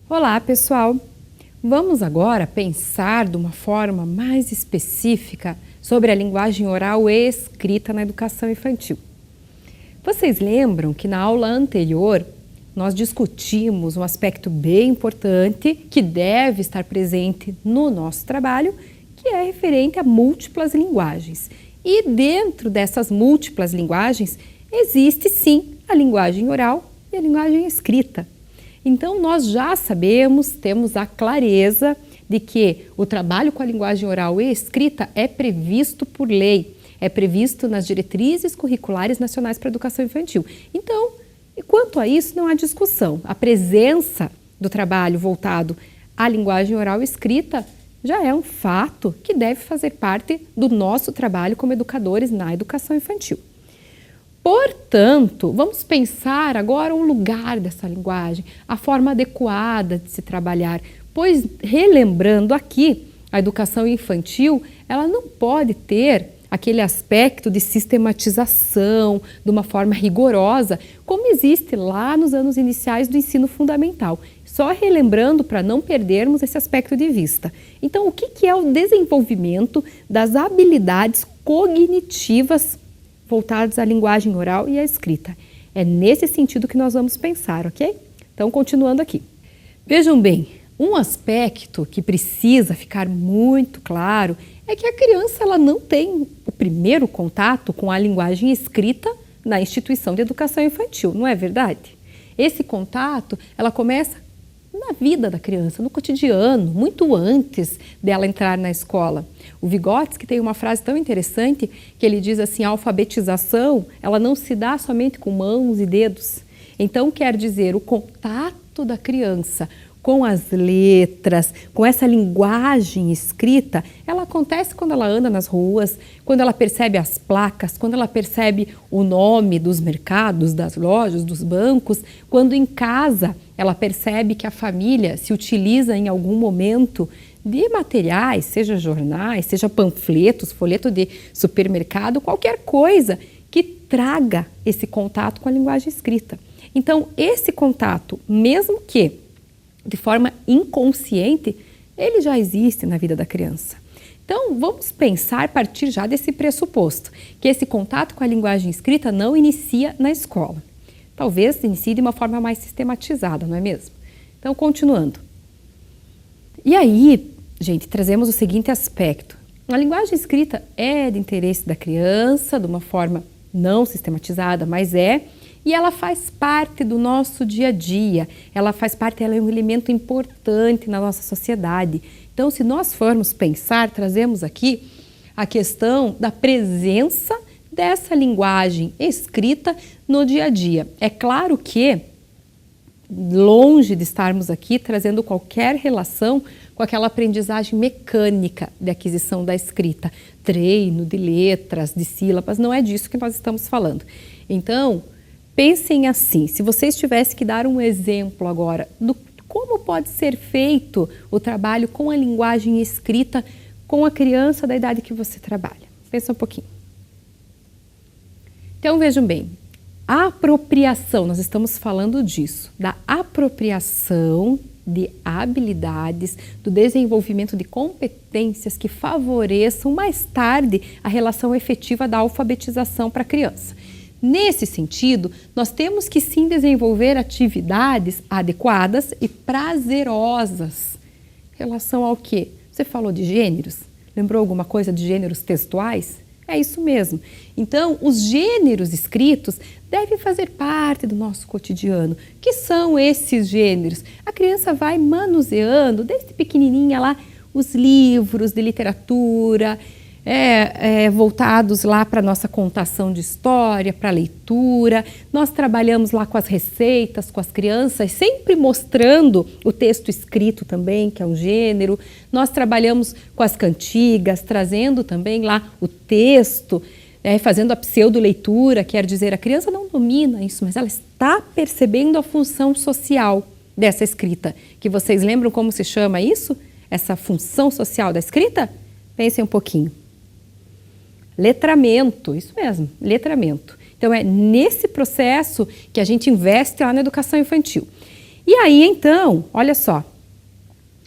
Olá, pessoal! Vamos agora pensar de uma forma mais específica sobre a linguagem oral e escrita na educação infantil. Vocês lembram que na aula anterior nós discutimos um aspecto bem importante que deve estar presente no nosso trabalho, que é referente a múltiplas linguagens. E dentro dessas múltiplas linguagens existe sim a linguagem oral e a linguagem escrita. Então, nós já sabemos, temos a clareza de que o trabalho com a linguagem oral e escrita é previsto por lei, é previsto nas diretrizes curriculares nacionais para a educação infantil. Então, quanto a isso, não há discussão. A presença do trabalho voltado à linguagem oral e escrita já é um fato que deve fazer parte do nosso trabalho como educadores na educação infantil. Portanto, vamos pensar agora o lugar dessa linguagem, a forma adequada de se trabalhar, pois, relembrando aqui, a educação infantil, ela não pode ter aquele aspecto de sistematização, de uma forma rigorosa, como existe lá nos anos iniciais do ensino fundamental. Só relembrando para não perdermos esse aspecto de vista. Então, o que é o desenvolvimento das habilidades cognitivas voltados à linguagem oral e à escrita? É nesse sentido que nós vamos pensar, ok? Então, continuando aqui. Vejam bem, um aspecto que precisa ficar muito claro é que a criança ela não tem o primeiro contato com a linguagem escrita na instituição de educação infantil, não é verdade? Esse contato, ela começa na vida da criança, no cotidiano, muito antes dela entrar na escola. O Vygotsky tem uma frase tão interessante que ele diz assim, a alfabetização, ela não se dá somente com mãos e dedos. Então, quer dizer, o contato da criança com as letras, com essa linguagem escrita, ela acontece quando ela anda nas ruas, quando ela percebe as placas, quando ela percebe o nome dos mercados, das lojas, dos bancos, quando em casa ela percebe que a família se utiliza em algum momento de materiais, seja jornais, seja panfletos, folheto de supermercado, qualquer coisa que traga esse contato com a linguagem escrita. Então, esse contato, mesmo que de forma inconsciente, ele já existe na vida da criança. Então, vamos pensar a partir já desse pressuposto, que esse contato com a linguagem escrita não inicia na escola. Talvez inicie de uma forma mais sistematizada, não é mesmo? Então, continuando. E aí, gente, trazemos o seguinte aspecto. A linguagem escrita é de interesse da criança, de uma forma não sistematizada, mas é, e ela faz parte do nosso dia a dia, ela faz parte, ela é um elemento importante na nossa sociedade. Então, se nós formos pensar, trazemos aqui a questão da presença dessa linguagem escrita no dia a dia. É claro que, longe de estarmos aqui trazendo qualquer relação com aquela aprendizagem mecânica de aquisição da escrita, treino de letras, de sílabas, não é disso que nós estamos falando. Então, pensem assim, se vocês tivessem que dar um exemplo agora do como pode ser feito o trabalho com a linguagem escrita com a criança da idade que você trabalha. Pensa um pouquinho. Então, vejam bem, a apropriação, nós estamos falando disso, da apropriação de habilidades, do desenvolvimento de competências que favoreçam mais tarde a relação efetiva da alfabetização para a criança. Nesse sentido, nós temos que sim desenvolver atividades adequadas e prazerosas. Em relação ao quê? Você falou de gêneros? Lembrou alguma coisa de gêneros textuais? É isso mesmo. Então, os gêneros escritos devem fazer parte do nosso cotidiano. O que são esses gêneros? A criança vai manuseando, desde pequenininha lá, os livros de literatura, voltados lá para a nossa contação de história, para a leitura. Nós trabalhamos lá com as receitas, com as crianças, sempre mostrando o texto escrito também, que é um gênero. Nós trabalhamos com as cantigas, trazendo também lá o texto, fazendo a pseudo-leitura, quer dizer, a criança não domina isso, mas ela está percebendo a função social dessa escrita. Que vocês lembram como se chama isso? Essa função social da escrita? Pensem um pouquinho. Letramento, isso mesmo, letramento. Então, é nesse processo que a gente investe lá na educação infantil. E aí, então, olha só,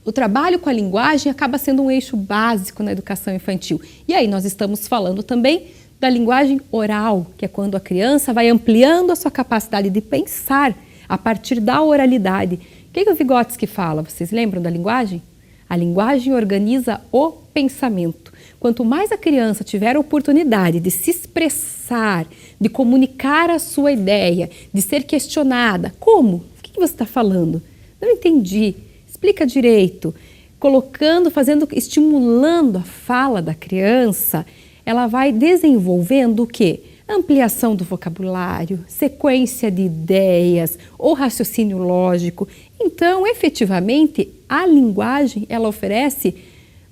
o trabalho com a linguagem acaba sendo um eixo básico na educação infantil. E aí nós estamos falando também da linguagem oral, que é quando a criança vai ampliando a sua capacidade de pensar a partir da oralidade. O que o Vygotsky fala? Vocês lembram da linguagem? A linguagem organiza o pensamento. Quanto mais a criança tiver a oportunidade de se expressar, de comunicar a sua ideia, de ser questionada, como? O que você está falando? Não entendi. Explica direito. Colocando, estimulando a fala da criança, ela vai desenvolvendo o quê? Ampliação do vocabulário, sequência de ideias, ou raciocínio lógico. Então, efetivamente, a linguagem, ela oferece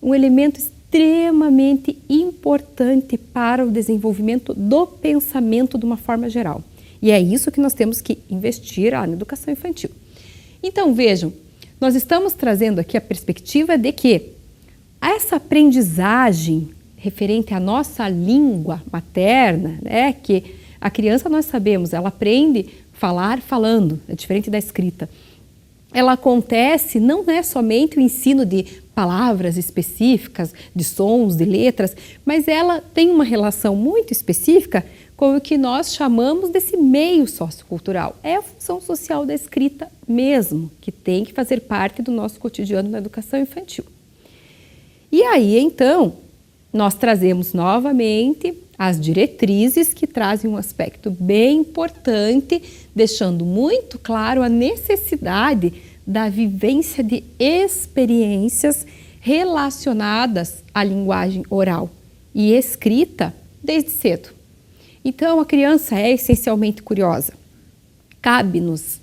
um elemento extremamente importante para o desenvolvimento do pensamento de uma forma geral. E é isso que nós temos que investir na educação infantil. Então, vejam, nós estamos trazendo aqui a perspectiva de que essa aprendizagem referente à nossa língua materna, né, que a criança, nós sabemos, ela aprende falar falando, é diferente da escrita. Ela acontece, não é somente o ensino de palavras específicas, de sons, de letras, mas ela tem uma relação muito específica com o que nós chamamos desse meio sociocultural. É a função social da escrita mesmo, que tem que fazer parte do nosso cotidiano na educação infantil. E aí, então, nós trazemos novamente as diretrizes que trazem um aspecto bem importante, deixando muito claro a necessidade da vivência de experiências relacionadas à linguagem oral e escrita desde cedo. Então, a criança é essencialmente curiosa. Cabe-nos,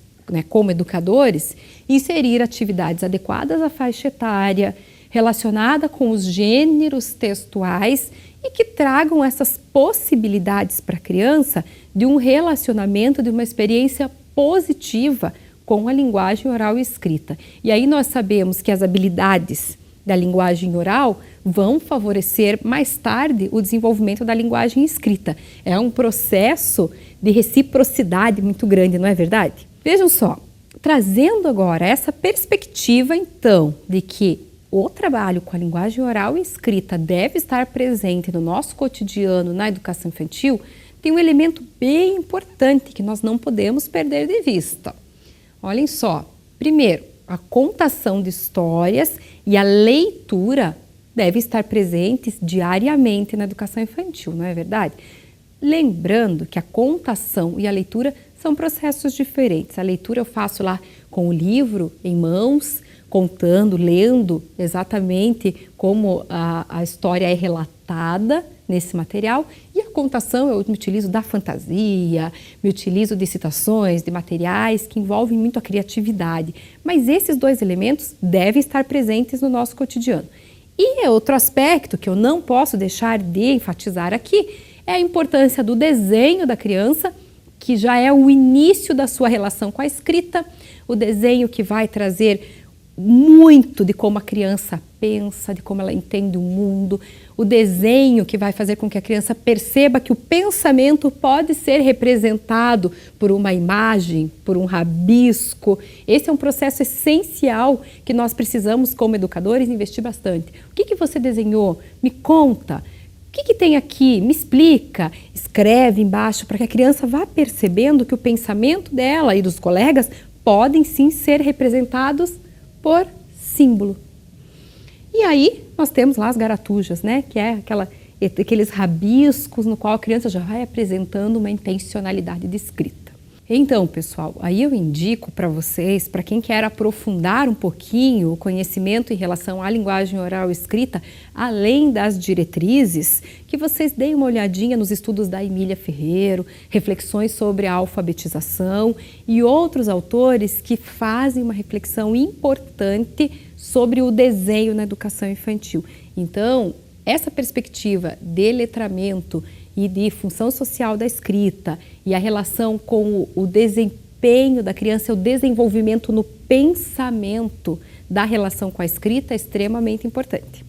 como educadores, inserir atividades adequadas à faixa etária, relacionada com os gêneros textuais e que tragam essas possibilidades para a criança de um relacionamento, de uma experiência positiva com a linguagem oral e escrita. E aí nós sabemos que as habilidades da linguagem oral vão favorecer mais tarde o desenvolvimento da linguagem escrita. É um processo de reciprocidade muito grande, não é verdade? Vejam só, trazendo agora essa perspectiva então de que o trabalho com a linguagem oral e escrita deve estar presente no nosso cotidiano na educação infantil, tem um elemento bem importante que nós não podemos perder de vista. Olhem só, primeiro, a contação de histórias e a leitura devem estar presentes diariamente na educação infantil, não é verdade? Lembrando que a contação e a leitura são processos diferentes. A leitura eu faço lá com o livro em mãos, contando, lendo exatamente como a história é relatada nesse material, e a contação eu me utilizo da fantasia, me utilizo de citações, de materiais que envolvem muito a criatividade, mas esses dois elementos devem estar presentes no nosso cotidiano. E outro aspecto que eu não posso deixar de enfatizar aqui é a importância do desenho da criança, que já é o início da sua relação com a escrita, o desenho que vai trazer muito de como a criança pensa, de como ela entende o mundo, o desenho que vai fazer com que a criança perceba que o pensamento pode ser representado por uma imagem, por um rabisco. Esse é um processo essencial que nós precisamos, como educadores, investir bastante. O que você desenhou? Me conta. O que tem aqui? Me explica. Escreve embaixo para que a criança vá percebendo que o pensamento dela e dos colegas podem sim ser representados por símbolo. E aí nós temos lá as garatujas, né? Que é aqueles rabiscos no qual a criança já vai apresentando uma intencionalidade de escrita. Então, pessoal, aí eu indico para vocês, para quem quer aprofundar um pouquinho o conhecimento em relação à linguagem oral e escrita, além das diretrizes, que vocês deem uma olhadinha nos estudos da Emília Ferreiro, reflexões sobre a alfabetização e outros autores que fazem uma reflexão importante sobre o desenho na educação infantil. Então, essa perspectiva de letramento e de função social da escrita e a relação com o desempenho da criança, o desenvolvimento no pensamento da relação com a escrita é extremamente importante.